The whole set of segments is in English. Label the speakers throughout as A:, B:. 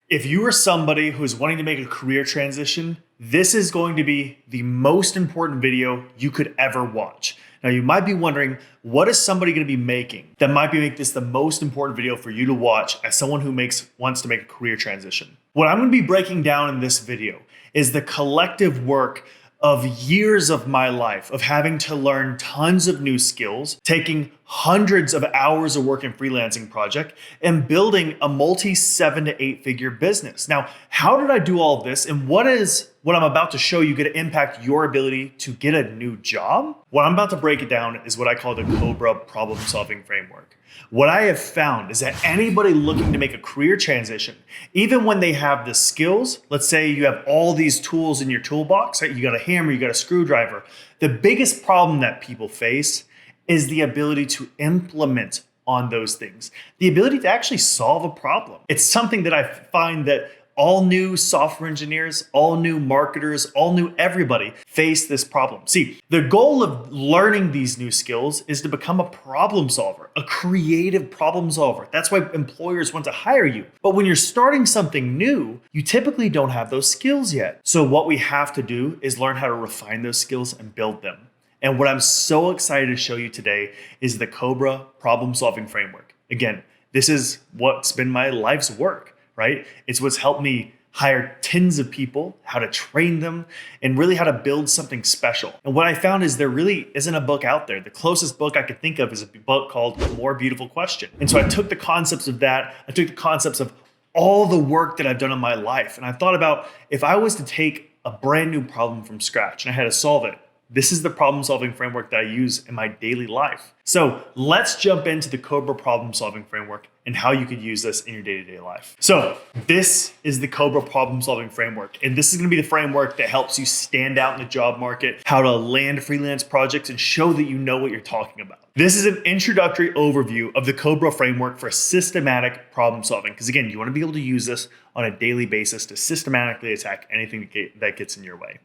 A: If you are somebody who is wanting to make a career transition, this is going to be the most important video you could ever watch. Now, you might be wondering, what is somebody going to be making that might make this the most important video for you to watch as someone who wants to make a career transition? What I'm going to be breaking down in this video is the collective work of years of my life of having to learn tons of new skills, taking hundreds of hours of work in freelancing project, and building a multi 7 to 8 figure business. Now, how did I do all of this? And what I'm about to show you going to impact your ability to get a new job? What I'm about to break it down is what I call the Cobra problem solving framework. What I have found is that anybody looking to make a career transition, even when they have the skills, let's say you have all these tools in your toolbox, right? You got a hammer, you got a screwdriver. The biggest problem that people face is the ability to implement on those things, the ability to actually solve a problem. It's something that I find that all new software engineers, all new marketers, all new everybody face this problem. See, the goal of learning these new skills is to become a problem solver, a creative problem solver. That's why employers want to hire you. But when you're starting something new, you typically don't have those skills yet. So what we have to do is learn how to refine those skills and build them. And what I'm so excited to show you today is the Cobra problem solving framework. Again, this is what's been my life's work. Right? It's what's helped me hire tens of people, how to train them, and really how to build something special. And what I found is there really isn't a book out there. The closest book I could think of is a book called More Beautiful Question. And so I took the concepts of that, I took the concepts of all the work that I've done in my life, and I thought about if I was to take a brand new problem from scratch and I had to solve it, this is the problem solving framework that I use in my daily life. So let's jump into the Cobra problem solving framework and how you could use this in your day-to-day life. So this is the Cobra problem solving framework. And this is going to be the framework that helps you stand out in the job market, how to land freelance projects and show that you know what you're talking about. This is an introductory overview of the Cobra framework for systematic problem solving. Because again, you want to be able to use this on a daily basis to systematically attack anything that gets in your way.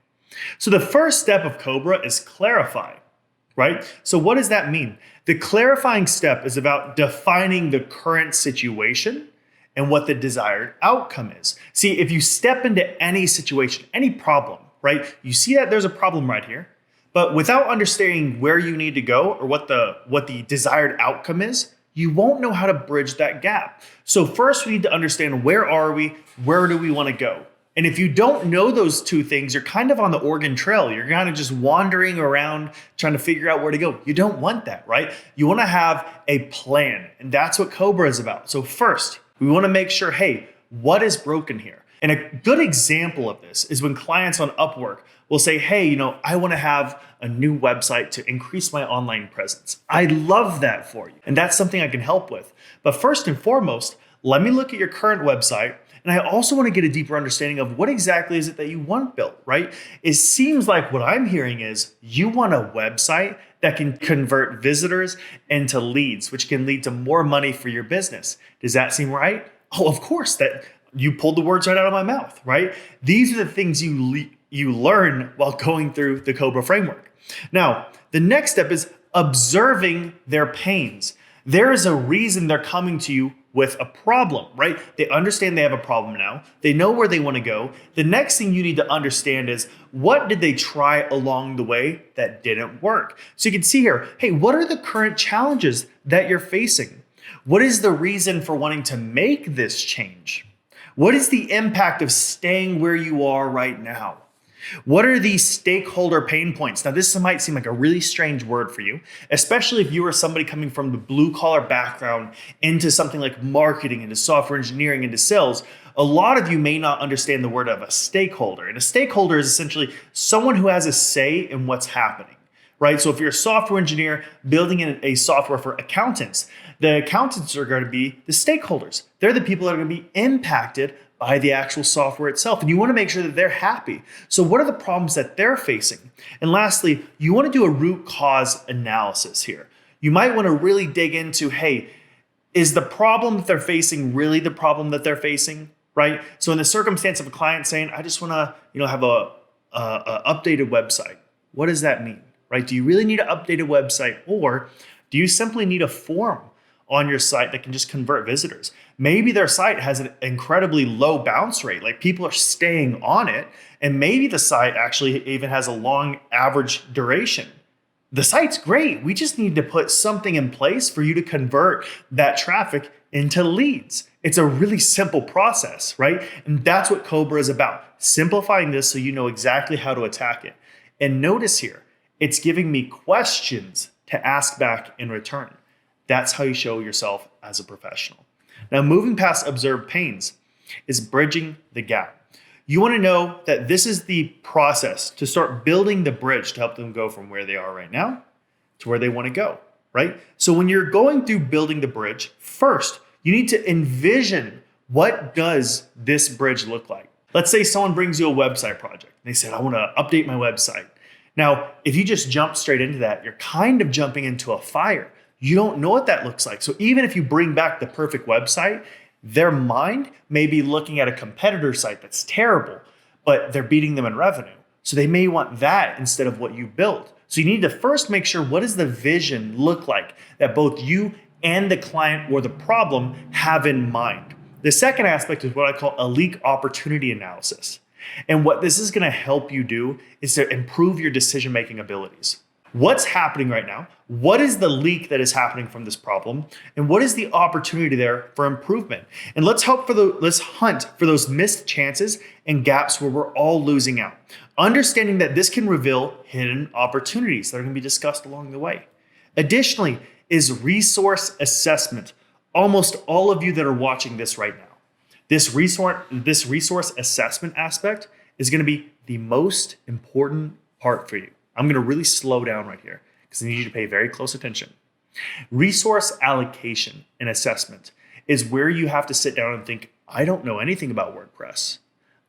A: So the first step of Cobra is clarify, right? So what does that mean? The clarifying step is about defining the current situation and what the desired outcome is. See, if you step into any situation, any problem, right? You see that there's a problem right here, but without understanding where you need to go or what the desired outcome is, you won't know how to bridge that gap. So first we need to understand where are we, where do we want to go? And if you don't know those two things, you're kind of on the Oregon Trail. You're kind of just wandering around trying to figure out where to go. You don't want that, right? You want to have a plan. And that's what Cobra is about. So first, we want to make sure, hey, what is broken here? And a good example of this is when clients on Upwork will say, hey, I want to have a new website to increase my online presence. I love that for you. And that's something I can help with. But first and foremost, let me look at your current website. And I also want to get a deeper understanding of what exactly is it that you want built, right? It seems like what I'm hearing is you want a website that can convert visitors into leads, which can lead to more money for your business. Does that seem right? Oh, of course, that you pulled the words right out of my mouth, right? These are the things you learn while going through the Cobra framework. Now, the next step is observing their pains. There is a reason they're coming to you with a problem, right? They understand they have a problem now. They know where they want to go. The next thing you need to understand is what did they try along the way that didn't work? So you can see here, hey, what are the current challenges that you're facing? What is the reason for wanting to make this change? What is the impact of staying where you are right now? What are these stakeholder pain points? Now, this might seem like a really strange word for you, especially if you are somebody coming from the blue collar background into something like marketing, into software engineering, into sales. A lot of you may not understand the word of a stakeholder. And a stakeholder is essentially someone who has a say in what's happening, right? So if you're a software engineer building a software for accountants, the accountants are going to be the stakeholders. They're the people that are going to be impacted by the actual software itself. And you want to make sure that they're happy. So what are the problems that they're facing? And lastly, you want to do a root cause analysis here. You might want to really dig into, hey, is the problem that they're facing really the problem that they're facing, right? So in the circumstance of a client saying, I just want to, have a updated website. What does that mean, right? Do you really need an updated website, or do you simply need a form on your site that can just convert visitors. Maybe their site has an incredibly low bounce rate, like people are staying on it, and maybe the site actually even has a long average duration. The site's great. We just need to put something in place for you to convert that traffic into leads. It's a really simple process, right? And that's what Cobra is about, simplifying this so you know exactly how to attack it. And notice here, it's giving me questions to ask back in return. That's how you show yourself as a professional. Now, moving past observed pains is bridging the gap. You want to know that this is the process to start building the bridge to help them go from where they are right now to where they want to go, right? So when you're going through building the bridge, first, you need to envision, what does this bridge look like? Let's say someone brings you a website project. They said, I want to update my website. Now, if you just jump straight into that, you're kind of jumping into a fire. You don't know what that looks like. So even if you bring back the perfect website, their mind may be looking at a competitor site that's terrible, but they're beating them in revenue. So they may want that instead of what you built. So you need to first make sure, what does the vision look like that both you and the client or the problem have in mind? The second aspect is what I call a leak opportunity analysis. And what this is going to help you do is to improve your decision-making abilities. What's happening right now? What is the leak that is happening from this problem? And what is the opportunity there for improvement? And let's hunt for those missed chances and gaps where we're all losing out. Understanding that this can reveal hidden opportunities that are going to be discussed along the way. Additionally, is resource assessment. Almost all of you that are watching this right now, this resource assessment aspect is going to be the most important part for you. I'm going to really slow down right here because I need you to pay very close attention. Resource allocation and assessment is where you have to sit down and think, I don't know anything about WordPress.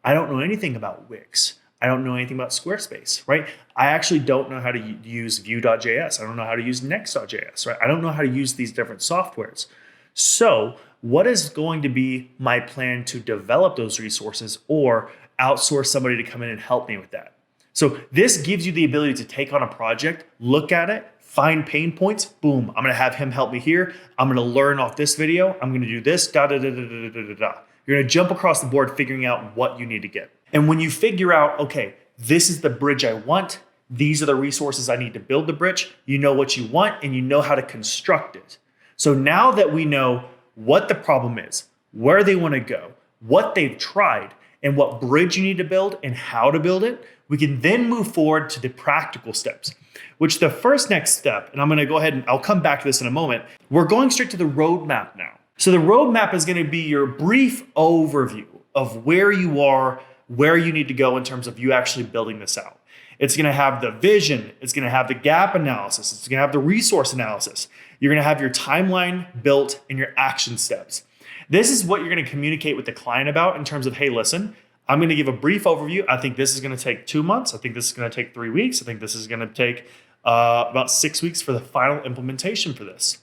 A: I don't know anything about Wix. I don't know anything about Squarespace, right? I actually don't know how to use Vue.js. I don't know how to use Next.js, right? I don't know how to use these different softwares. So what is going to be my plan to develop those resources or outsource somebody to come in and help me with that? So this gives you the ability to take on a project, look at it, find pain points, boom, I'm gonna have him help me here. I'm gonna learn off this video. I'm gonna do this, da, da, da, da, da, da, da, da. You're gonna jump across the board figuring out what you need to get. And when you figure out, okay, this is the bridge I want, these are the resources I need to build the bridge, you know what you want and you know how to construct it. So now that we know what the problem is, where they wanna go, what they've tried, and what bridge you need to build and how to build it, we can then move forward to the practical steps, which the first next step, and I'm gonna go ahead and I'll come back to this in a moment, we're going straight to the roadmap now. So the roadmap is gonna be your brief overview of where you are, where you need to go in terms of you actually building this out. It's gonna have the vision, it's gonna have the gap analysis, it's gonna have the resource analysis. You're gonna have your timeline built and your action steps. This is what you're gonna communicate with the client about in terms of, hey, listen, I'm gonna give a brief overview. I think this is gonna take 2 months. I think this is gonna take 3 weeks. I think this is gonna take about 6 weeks for the final implementation for this.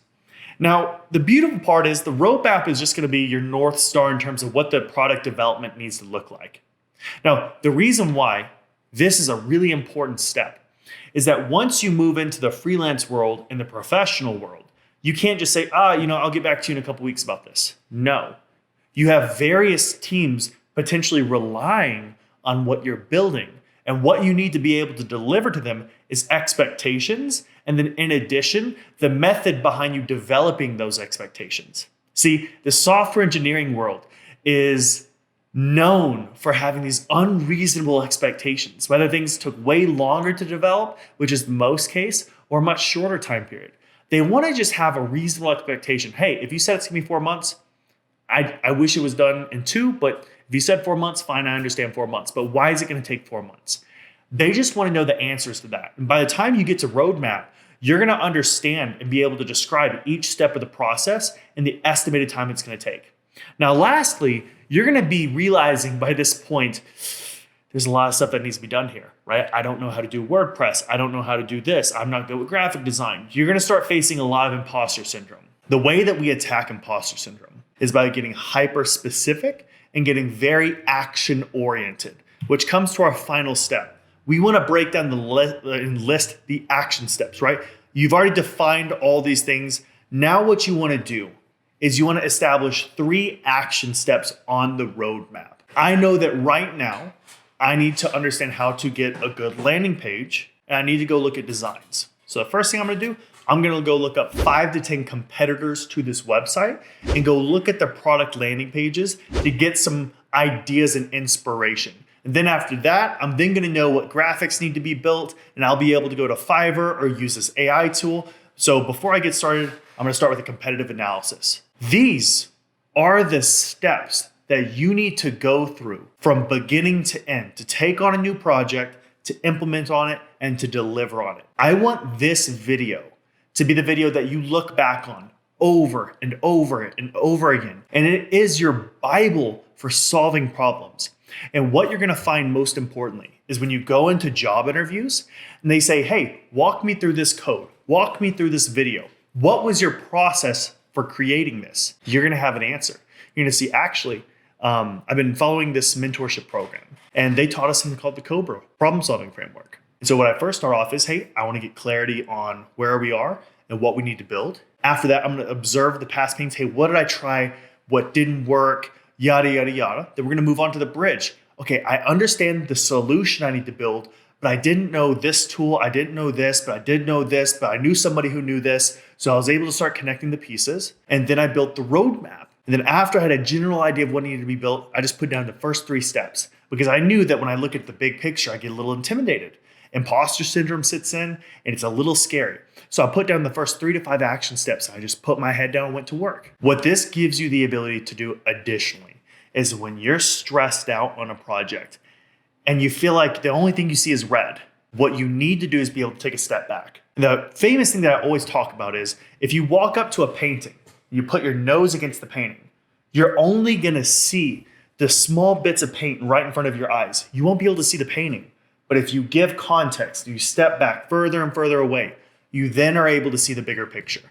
A: Now, the beautiful part is the roadmap is just gonna be your North Star in terms of what the product development needs to look like. Now, the reason why this is a really important step is that once you move into the freelance world and the professional world, you can't just say, I'll get back to you in a couple weeks about this. No, you have various teams potentially relying on what you're building. And what you need to be able to deliver to them is expectations. And then in addition, the method behind you developing those expectations. See, the software engineering world is known for having these unreasonable expectations, whether things took way longer to develop, which is the most case, or a much shorter time period. They want to just have a reasonable expectation. Hey, if you said it's going to be 4 months, I wish it was done in 2, but if you said 4 months, fine, I understand 4 months. But why is it going to take 4 months? They just want to know the answers to that. And by the time you get to roadmap, you're going to understand and be able to describe each step of the process and the estimated time it's going to take. Now, lastly, you're going to be realizing by this point, there's a lot of stuff that needs to be done here, right? I don't know how to do WordPress. I don't know how to do this. I'm not good with graphic design. You're going to start facing a lot of imposter syndrome. The way that we attack imposter syndrome is by getting hyper specific and getting very action oriented, which comes to our final step. We want to break down and list the action steps, right? You've already defined all these things. Now what you want to do is you want to establish 3 action steps on the roadmap. I know that right now I need to understand how to get a good landing page, and I need to go look at designs. So the first thing I'm going to do, I'm going to go look up 5 to 10 competitors to this website and go look at their product landing pages to get some ideas and inspiration. And then after that, I'm then going to know what graphics need to be built, and I'll be able to go to Fiverr or use this AI tool. So before I get started, I'm going to start with a competitive analysis. These are the steps that you need to go through from beginning to end to take on a new project, to implement on it, and to deliver on it. I want this video to be the video that you look back on over and over and over again. And it is your Bible for solving problems. And what you're going to find most importantly is when you go into job interviews and they say, hey, walk me through this code, walk me through this video. What was your process for creating this? You're going to have an answer. You're going to see, actually, I've been following this mentorship program, and they taught us something called the COBRA, problem solving framework. And so what I first start off is, hey, I want to get clarity on where we are and what we need to build. After that, I'm going to observe the past pains. Hey, what did I try? What didn't work? Yada, yada, yada. Then we're going to move on to the bridge. Okay, I understand the solution I need to build, but I didn't know this tool. I didn't know this, but I did know this, but I knew somebody who knew this. So I was able to start connecting the pieces. And then I built the roadmap. And then after I had a general idea of what needed to be built, I just put down the first 3 steps, because I knew that when I look at the big picture, I get a little intimidated. Imposter syndrome sits in, and it's a little scary. So I put down the first 3 to 5 action steps. I just put my head down and went to work. What this gives you the ability to do additionally is when you're stressed out on a project and you feel like the only thing you see is red, what you need to do is be able to take a step back. The famous thing that I always talk about is if you walk up to a painting, you put your nose against the painting, you're only going to see the small bits of paint right in front of your eyes. You won't be able to see the painting. But if you give context, you step back further and further away, you then are able to see the bigger picture.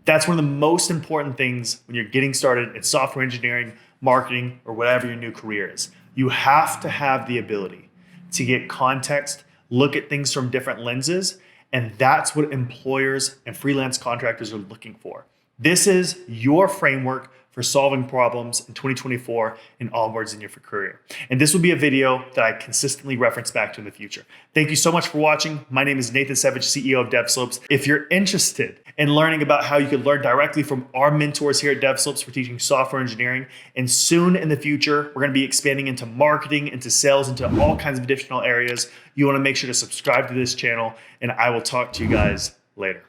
A: That's one of the most important things when you're getting started in software engineering, marketing, or whatever your new career is. You have to have the ability to get context, look at things from different lenses, and that's what employers and freelance contractors are looking for. This is your framework for solving problems in 2024 and onwards in your career. And this will be a video that I consistently reference back to in the future. Thank you so much for watching. My name is Nathan Savage, CEO of Devslopes. If you're interested in learning about how you can learn directly from our mentors here at Devslopes for teaching software engineering, and soon in the future, we're going to be expanding into marketing, into sales, into all kinds of additional areas, you want to make sure to subscribe to this channel, and I will talk to you guys later.